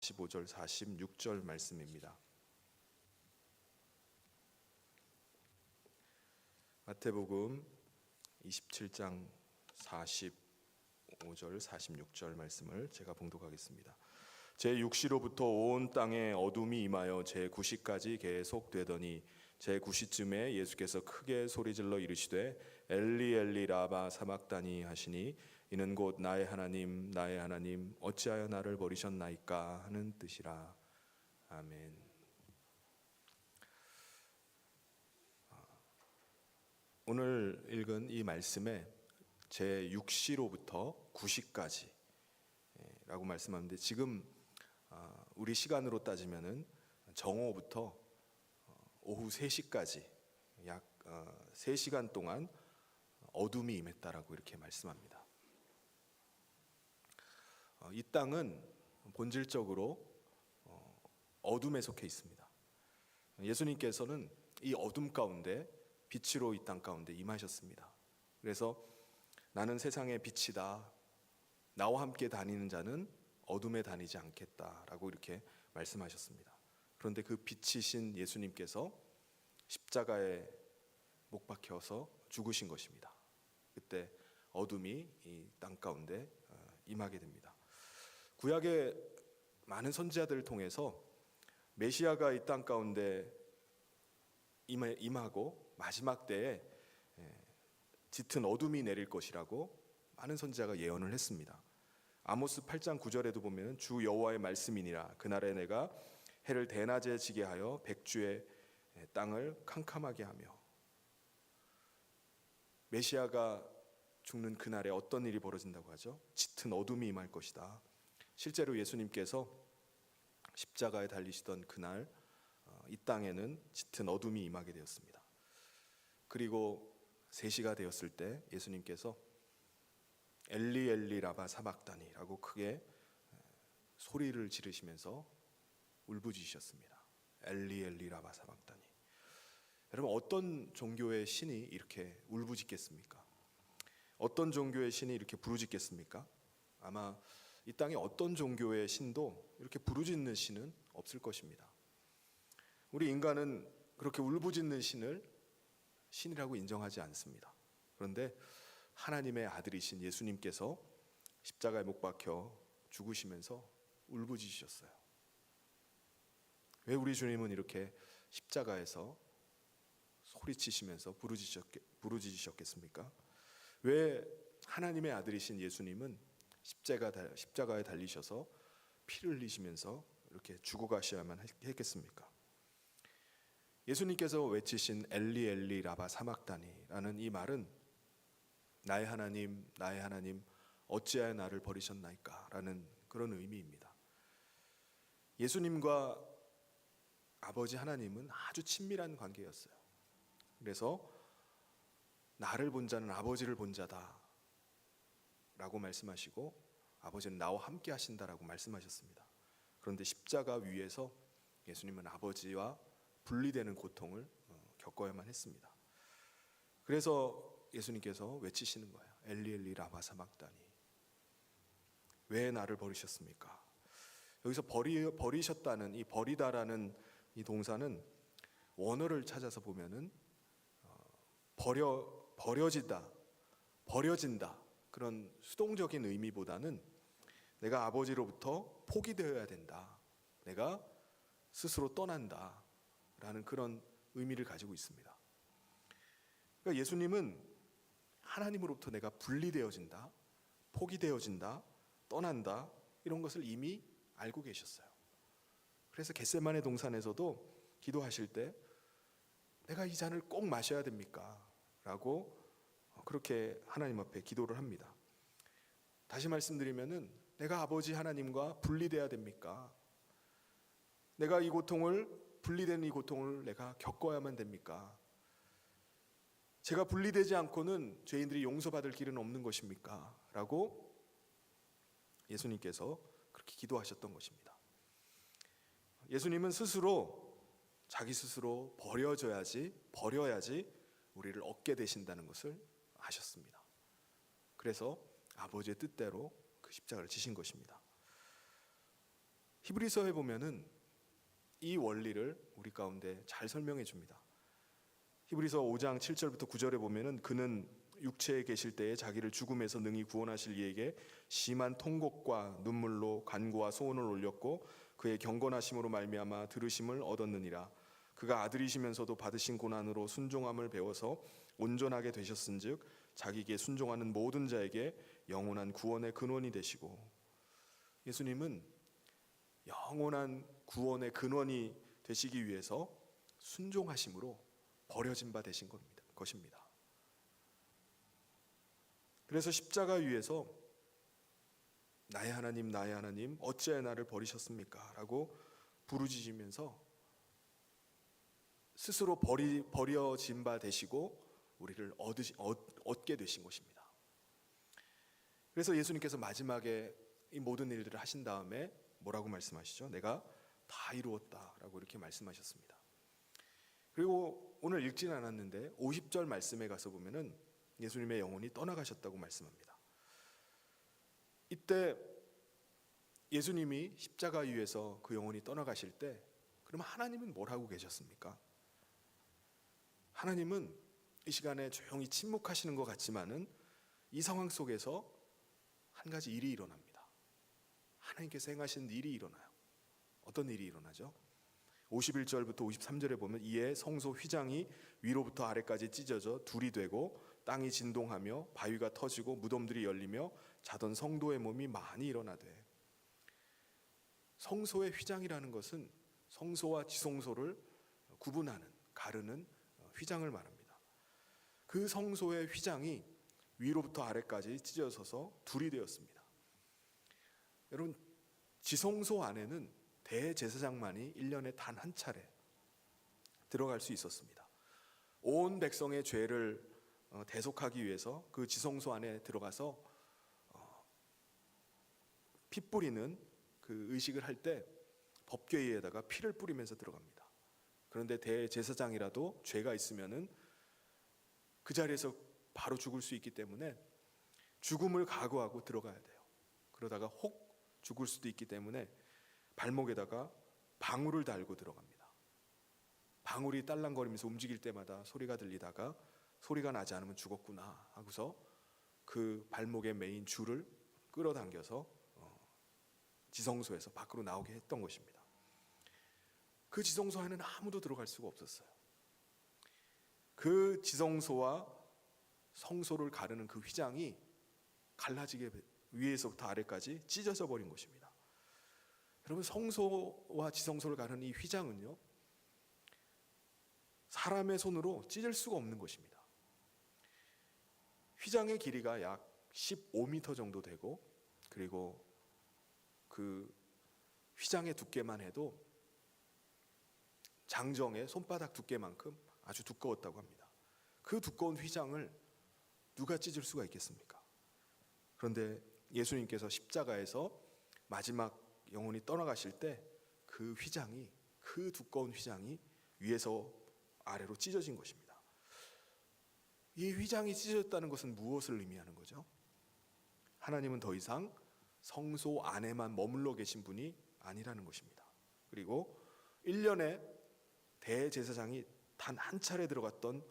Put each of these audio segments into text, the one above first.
45절 46절 말씀입니다. 마태복음 27장 45절 46절 말씀을 제가 봉독하겠습니다. 제6시로부터 온 땅에 어둠이 임하여 제9시까지 계속되더니 제9시쯤에 예수께서 크게 소리질러 이르시되 엘리 엘리 라바 사막다니 하시니 이는 곧 나의 하나님 나의 하나님 어찌하여 나를 버리셨나이까 하는 뜻이라. 아멘. 오늘 읽은 이 말씀에 제6시로부터 9시까지 라고 말씀하는데, 지금 우리 시간으로 따지면은 정오부터 오후 3시까지 약 3시간 동안 어둠이 임했다라고 이렇게 말씀합니다. 이 땅은 본질적으로 어둠에 속해 있습니다. 예수님께서는 이 어둠 가운데 빛으로 이 땅 가운데 임하셨습니다. 그래서 나는 세상의 빛이다, 나와 함께 다니는 자는 어둠에 다니지 않겠다라고 이렇게 말씀하셨습니다. 그런데 그 빛이신 예수님께서 십자가에 못 박혀서 죽으신 것입니다. 그때 어둠이 이 땅 가운데 임하게 됩니다. 구약의 많은 선지자들을 통해서 메시아가 이 땅 가운데 임하고 마지막 때에 짙은 어둠이 내릴 것이라고 많은 선지자가 예언을 했습니다. 아모스 8장 9절에도 보면 주 여호와의 말씀이니라 그날에 내가 해를 대낮에 지게 하여 백주의 땅을 캄캄하게 하며. 메시아가 죽는 그날에 어떤 일이 벌어진다고 하죠? 짙은 어둠이 임할 것이다. 실제로 예수님께서 십자가에 달리시던 그날 이 땅에는 짙은 어둠이 임하게 되었습니다. 그리고 3시가 되었을 때 예수님께서 엘리 엘리 라바 사막다니라고 크게 소리를 지르시면서 울부짖으셨습니다. 엘리 엘리 라바 사막다니. 여러분, 어떤 종교의 신이 이렇게 울부짖겠습니까? 어떤 종교의 신이 이렇게 부르짖겠습니까? 아마 이 땅에 어떤 종교의 신도 이렇게 부르짖는 신은 없을 것입니다. 우리 인간은 그렇게 울부짖는 신을 신이라고 인정하지 않습니다. 그런데 하나님의 아들이신 예수님께서 십자가에 못 박혀 죽으시면서 울부짖으셨어요. 왜 우리 주님은 이렇게 십자가에서 소리치시면서 부르짖으셨겠습니까? 왜 하나님의 아들이신 예수님은 십자가에 달리셔서 피를 흘리시면서 이렇게 죽어가셔야만 했겠습니까? 예수님께서 외치신 엘리 엘리 라바 사막다니라는 이 말은 나의 하나님 나의 하나님 어찌하여 나를 버리셨나이까 라는 그런 의미입니다. 예수님과 아버지 하나님은 아주 친밀한 관계였어요. 그래서 나를 본 자는 아버지를 본 자다 라고 말씀하시고 아버지는 나와 함께 하신다라고 말씀하셨습니다. 그런데 십자가 위에서 예수님은 아버지와 분리되는 고통을 겪어야만 했습니다. 그래서 예수님께서 외치시는 거예요. 엘리 엘리 라마 사막다니. 왜 나를 버리셨습니까? 여기서 버리셨다는 이 버리다라는 이 동사는 원어를 찾아서 보면은 버려진다 그런 수동적인 의미보다는 내가 아버지로부터 포기되어야 된다, 내가 스스로 떠난다 라는 그런 의미를 가지고 있습니다. 그러니까 예수님은 하나님으로부터 내가 분리되어진다, 포기되어진다, 떠난다 이런 것을 이미 알고 계셨어요. 그래서 겟세마네 동산에서도 기도하실 때 내가 이 잔을 꼭 마셔야 됩니까? 라고 그렇게 하나님 앞에 기도를 합니다. 다시 말씀드리면은 내가 아버지 하나님과 분리돼야 됩니까? 내가 이 고통을, 분리된 이 고통을 내가 겪어야만 됩니까? 제가 분리되지 않고는 죄인들이 용서받을 길은 없는 것입니까? 라고 예수님께서 그렇게 기도하셨던 것입니다. 예수님은 자기 스스로 버려야지 우리를 얻게 되신다는 것을 아셨습니다. 그래서 아버지의 뜻대로 그 십자가를 지신 것입니다. 히브리서에 보면은 이 원리를 우리 가운데 잘 설명해 줍니다. 히브리서 5장 7절부터 9절에 보면은 그는 육체에 계실 때에 자기를 죽음에서 능히 구원하실 이에게 심한 통곡과 눈물로 간구와 소원을 올렸고 그의 경건하심으로 말미암아 들으심을 얻었느니라. 그가 아들이시면서도 받으신 고난으로 순종함을 배워서 온전하게 되셨은즉 자기에게 순종하는 모든 자에게 영원한 구원의 근원이 되시고, 예수님은 영원한 구원의 근원이 되시기 위해서 순종하심으로 버려진 바 되신 것입니다. 그래서 십자가 위에서 나의 하나님 어찌하여 나를 버리셨습니까? 라고 부르짖으면서 스스로 버려진 바 되시고 우리를 얻게 되신 것입니다. 그래서 예수님께서 마지막에 이 모든 일들을 하신 다음에 뭐라고 말씀하시죠? 내가 다 이루었다라고 이렇게 말씀하셨습니다. 그리고 오늘 읽지는 않았는데 50절 말씀에 가서 보면은 예수님의 영혼이 떠나가셨다고 말씀합니다. 이때 예수님이 십자가 위에서 그 영혼이 떠나가실 때 그럼 하나님은 뭘 하고 계셨습니까? 하나님은 이 시간에 조용히 침묵하시는 것 같지만은 이 상황 속에서 한 가지 일이 일어납니다. 하나님께서 행하신 일이 일어나요. 어떤 일이 일어나죠? 51절부터 53절에 보면 이에 성소 휘장이 위로부터 아래까지 찢어져 둘이 되고 땅이 진동하며 바위가 터지고 무덤들이 열리며 자던 성도의 몸이 많이 일어나되, 성소의 휘장이라는 것은 성소와 지성소를 구분하는, 가르는 휘장을 말합니다. 그 성소의 휘장이 위로부터 아래까지 찢어져서 둘이 되었습니다. 여러분, 지성소 안에는 대제사장만이 1년에 단 한 차례 들어갈 수 있었습니다. 온 백성의 죄를 대속하기 위해서 그 지성소 안에 들어가서 피 뿌리는 그 의식을 할 때 법궤에다가 피를 뿌리면서 들어갑니다. 그런데 대제사장이라도 죄가 있으면은 그 자리에서 바로 죽을 수 있기 때문에 죽음을 각오하고 들어가야 돼요. 그러다가 혹 죽을 수도 있기 때문에 발목에다가 방울을 달고 들어갑니다. 방울이 딸랑거리면서 움직일 때마다 소리가 들리다가 소리가 나지 않으면 죽었구나 하고서 그 발목에 매인 줄을 끌어당겨서 지성소에서 밖으로 나오게 했던 것입니다. 그 지성소 안에는 아무도 들어갈 수가 없었어요. 그 지성소와 성소를 가르는 그 휘장이 갈라지게 위에서부터 아래까지 찢어져 버린 것입니다. 여러분, 성소와 지성소를 가르는 이 휘장은요, 사람의 손으로 찢을 수가 없는 것입니다. 휘장의 길이가 약 15m 정도 되고, 그리고 그 휘장의 두께만 해도 장정의 손바닥 두께만큼 아주 두꺼웠다고 합니다. 그 두꺼운 휘장을 누가 찢을 수가 있겠습니까? 그런데 예수님께서 십자가에서 마지막 영혼이 떠나가실 때 그 휘장이, 그 두꺼운 휘장이 위에서 아래로 찢어진 것입니다. 이 휘장이 찢어졌다는 것은 무엇을 의미하는 거죠? 하나님은 더 이상 성소 안에만 머물러 계신 분이 아니라는 것입니다. 그리고 1년에 대제사장이 단 한 차례 들어갔던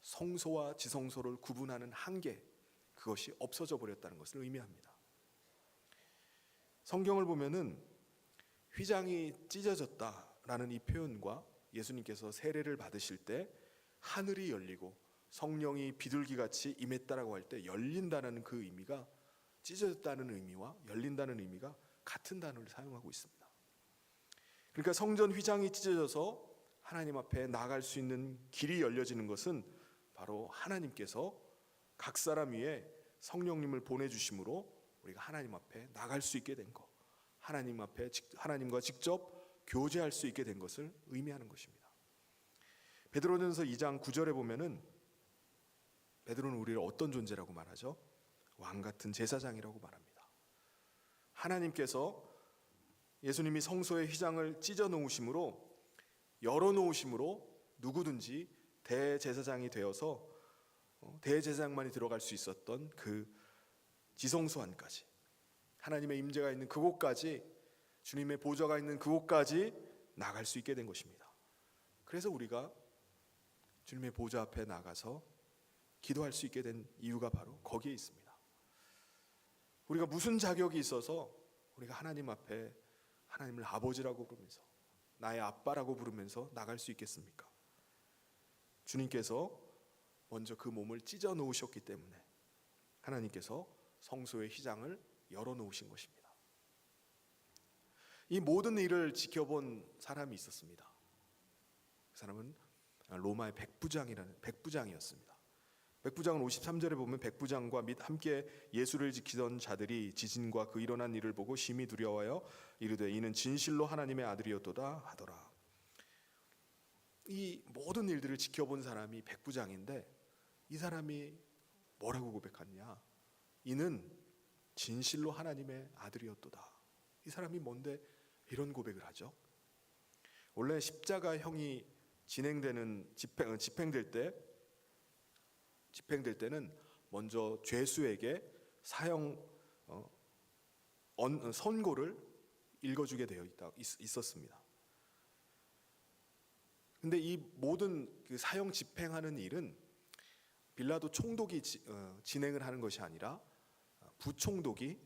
성소와 지성소를 구분하는 한계, 그것이 없어져 버렸다는 것을 의미합니다. 성경을 보면은 휘장이 찢어졌다라는 이 표현과 예수님께서 세례를 받으실 때 하늘이 열리고 성령이 비둘기같이 임했다라고 할 때 열린다는 그 의미가, 찢어졌다는 의미와 열린다는 의미가 같은 단어를 사용하고 있습니다. 그러니까 성전 휘장이 찢어져서 하나님 앞에 나아갈 수 있는 길이 열려지는 것은 바로 하나님께서 각 사람 위에 성령님을 보내주심으로 우리가 하나님 앞에 나갈 수 있게 된 것, 하나님 앞에 하나님과 직접 교제할 수 있게 된 것을 의미하는 것입니다. 베드로전서 2장 9절에 보면은 베드로는 우리를 어떤 존재라고 말하죠? 왕 같은 제사장이라고 말합니다. 하나님께서 예수님이 성소의 휘장을 찢어 놓으심으로, 열어 놓으심으로 누구든지 대제사장이 되어서 대제사장만이 들어갈 수 있었던 그 지성소 안까지, 하나님의 임재가 있는 그곳까지 주님의 보좌가 있는 그곳까지 나갈 수 있게 된 것입니다. 그래서 우리가 주님의 보좌 앞에 나가서 기도할 수 있게 된 이유가 바로 거기에 있습니다. 우리가 무슨 자격이 있어서 우리가 하나님 앞에 하나님을 아버지라고 부르면서 나의 아빠라고 부르면서 나갈 수 있겠습니까? 주님께서 먼저 그 몸을 찢어 놓으셨기 때문에 하나님께서 성소의 휘장을 열어 놓으신 것입니다. 이 모든 일을 지켜본 사람이 있었습니다. 그 사람은 로마의 백부장이었습니다. 백부장은 53절에 보면 백부장과 및 함께 예수를 지키던 자들이 지진과 그 일어난 일을 보고 심히 두려워하여 이르되 이는 진실로 하나님의 아들이었도다 하더라. 이 모든 일들을 지켜본 사람이 백부장인데 이 사람이 뭐라고 고백하느냐? 이는 진실로 하나님의 아들이었도다. 이 사람이 뭔데 이런 고백을 하죠? 원래 십자가형이 집행될 때는 먼저 죄수에게 사형 선고를 읽어주게 되어 있었습니다. 근데 이 모든 그 사형 집행하는 일은 빌라도 총독이 진행을 하는 것이 아니라 부총독이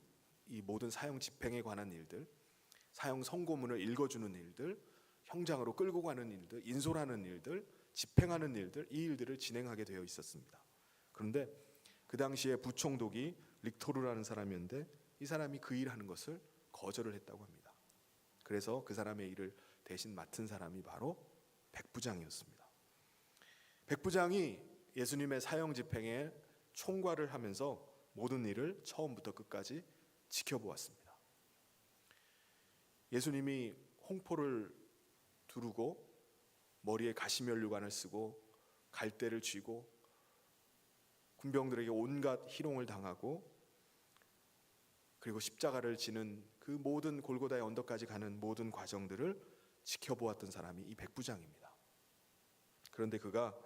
이 모든 사형 집행에 관한 일들, 사형 선고문을 읽어주는 일들, 형장으로 끌고 가는 일들, 인솔하는 일들, 집행하는 일들, 이 일들을 진행하게 되어 있었습니다. 그런데 그 당시에 부총독이 릭토르라는 사람이었는데 이 사람이 그 일하는 것을 거절을 했다고 합니다. 그래서 그 사람의 일을 대신 맡은 사람이 바로 백부장이었습니다. 백부장이 예수님의 사형 집행에 총괄을 하면서 모든 일을 처음부터 끝까지 지켜보았습니다. 예수님이 홍포를 두르고 머리에 가시면류관을 쓰고 갈대를 쥐고 군병들에게 온갖 희롱을 당하고 그리고 십자가를 지는 그 모든 골고다의 언덕까지 가는 모든 과정들을 지켜보았던 사람이 이 백부장입니다. 그런데 그가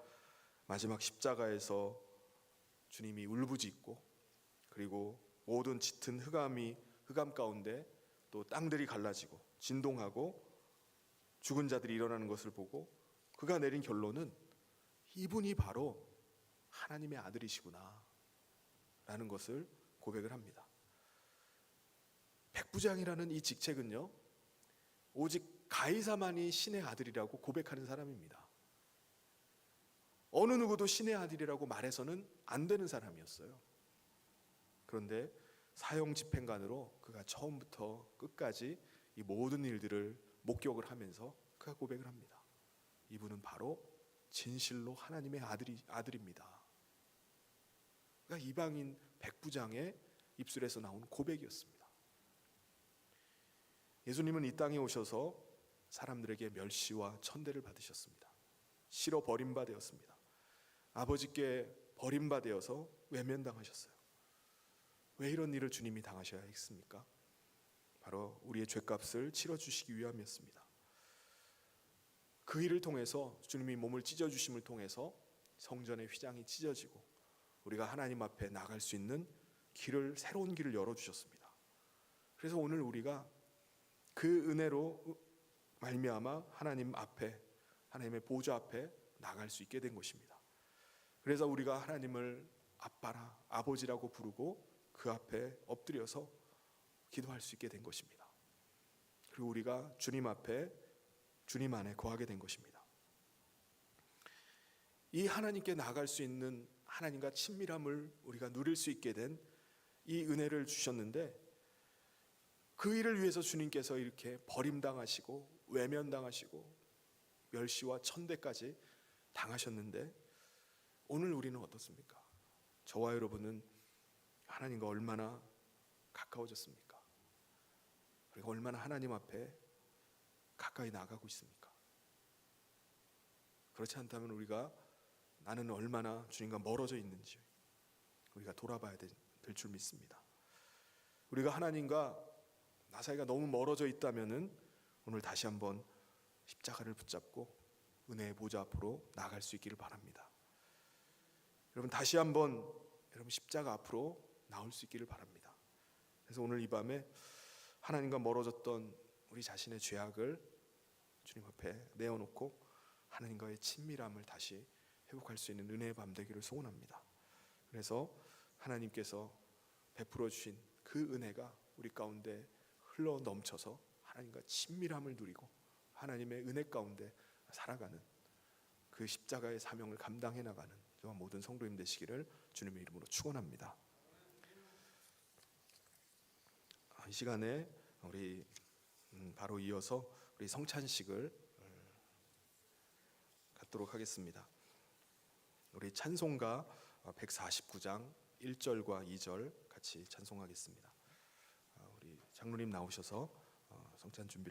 마지막 십자가에서 주님이 울부짖고 그리고 모든 짙은 흑암 가운데 또 땅들이 갈라지고 진동하고 죽은 자들이 일어나는 것을 보고 그가 내린 결론은 이분이 바로 하나님의 아들이시구나 라는 것을 고백을 합니다. 백부장이라는 이 직책은요, 오직 가이사만이 신의 아들이라고 고백하는 사람입니다. 어느 누구도 신의 아들이라고 말해서는 안 되는 사람이었어요. 그런데 사형 집행관으로 그가 처음부터 끝까지 이 모든 일들을 목격을 하면서 그가 고백을 합니다. 이분은 바로 진실로 하나님의 아들입니다. 그러니까 이방인 백부장의 입술에서 나온 고백이었습니다. 예수님은 이 땅에 오셔서 사람들에게 멸시와 천대를 받으셨습니다. 실어 버림받았습니다. 아버지께 버림받아서 외면당하셨어요. 왜 이런 일을 주님이 당하셔야 했습니까? 바로 우리의 죄값을 치러주시기 위함이었습니다. 그 일을 통해서 주님이 몸을 찢어주심을 통해서 성전의 휘장이 찢어지고 우리가 하나님 앞에 나갈 수 있는 새로운 길을 열어주셨습니다. 그래서 오늘 우리가 그 은혜로 말미암아 하나님 앞에, 하나님의 보좌 앞에 나갈 수 있게 된 것입니다. 그래서 우리가 하나님을 아빠라, 아버지라고 부르고 그 앞에 엎드려서 기도할 수 있게 된 것입니다. 그리고 우리가 주님 앞에, 주님 안에 거하게 된 것입니다. 이 하나님께 나아갈 수 있는 하나님과 친밀함을 우리가 누릴 수 있게 된 이 은혜를 주셨는데 그 일을 위해서 주님께서 이렇게 버림당하시고 외면당하시고 멸시와 천대까지 당하셨는데 오늘 우리는 어떻습니까? 저와 여러분은 하나님과 얼마나 가까워졌습니까? 우리가 얼마나 하나님 앞에 가까이 나가고 있습니까? 그렇지 않다면 우리가 나는 얼마나 주님과 멀어져 있는지 우리가 돌아봐야 될 줄 믿습니다. 우리가 하나님과 나 사이가 너무 멀어져 있다면은 오늘 다시 한번 십자가를 붙잡고 은혜의 보좌 앞으로 나아갈 수 있기를 바랍니다. 여러분 다시 한번 여러분 십자가 앞으로 나올 수 있기를 바랍니다. 그래서 오늘 이 밤에 하나님과 멀어졌던 우리 자신의 죄악을 주님 앞에 내어놓고 하나님과의 친밀함을 다시 회복할 수 있는 은혜의 밤 되기를 소원합니다. 그래서 하나님께서 베풀어 주신 그 은혜가 우리 가운데 흘러 넘쳐서 하나님과 친밀함을 누리고 하나님의 은혜 가운데 살아가는 그 십자가의 사명을 감당해 나가는 저와 모든 성도님 되시기를 주님의 이름으로 축원합니다. 이 시간에 우리 바로 이어서 우리 성찬식을 갖도록 하겠습니다. 우리 찬송가 149장 1절과 2절 같이 찬송하겠습니다. 우리 장로님 나오셔서 성찬 준비를